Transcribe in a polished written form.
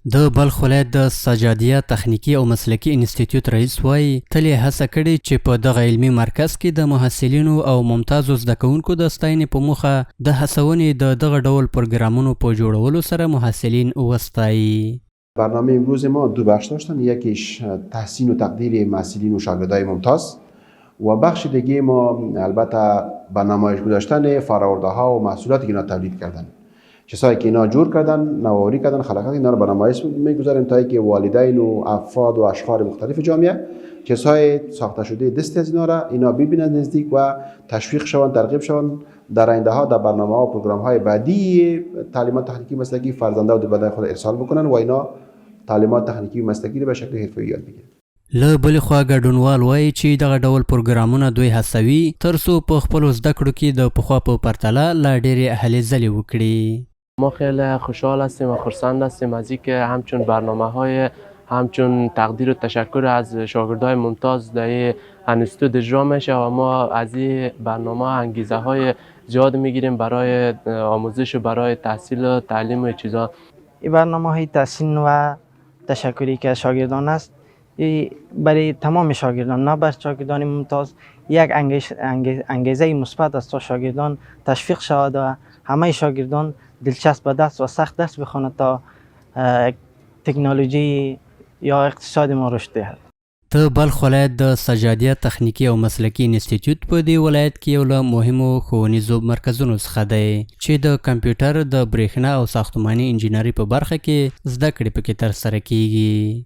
د بلخ ولایت د سجادیه تخنیکی او مسلکي انسټیټیوټ رئیس وایي تل یې هڅه کړې چې په دغه علمي مرکز کې د محصلینو او ممتازو زده کوونکو د ستاینې په موخه د هڅونې د دغه ډول پروګرامونو په جوړولو سره محصلین وستایي. برنامه امروز ما دو بخش داشتن، یکیش تحسین و تقدیر محصلین و شاگردای ممتاز و بخش دیگه ما البته به نمایش گذاشتن فرآورده ها و محصولاتی که اینا تولید کردن، چیزهایی که اینا جور کردن، نوآوری کردن، خلاقیت اینا رو به نمایش میگذاریم تا اینکه والدین و افراد و اشخاص مختلف جامعه چیزهای ساخته شده دستی از اینا را اینا ببینن نزدیک و تشویق شوند، ترغیب شوند در آینده ها در برنامه ها و پروگرام های بعدی تعلیمات تکنیکی مسلکی فرزنده و دبیران خود ارسال بکنن و اینا تعلیمات تکنیکی مسلکی رو به شکل حرفه‌ای یاد بگیرن. له بلې خوا ګډونوال وایي چې دغه ډول پروګرامونه دوی هڅوي ترڅو په خپلو زده کړو کې د پخوا په پرتله لا ډېرې هلې ځلې وکړي. ما خیلی خوشحال هستیم و خرسند هستیم از اینکه همچون برنامه‌های همچون تقدیر و تشکر از شاگردای ممتاز در این انستیتوت اجرا میشه و ما از این برنامه انگیزه های زیاد میگیریم برای آموزش و برای تحصیل و تعلیم و چیزا. این برنامه های تحسین و تشکری که شاگردان است برای تمام شاگردان، نه بر شاگردان ممتاز، یک انگیزه مثبت است تا شاگردان تشویق شود و همه شاگردان دلچسب به درس و سخت درس بخواند تا تکنولوژی یا اقتصاد ما رشد دهد. د بلخ ولایت د سجادیه تخنیکی او مسلکي انسټیټیوټ په دې ولایت کې یو له مهمو ښوونیزو مرکزونو څخه دی چې د کمپیوټر د برېښنا او ساختماني انجینري په برخه کې زده کړې پکې ترسره کیږي.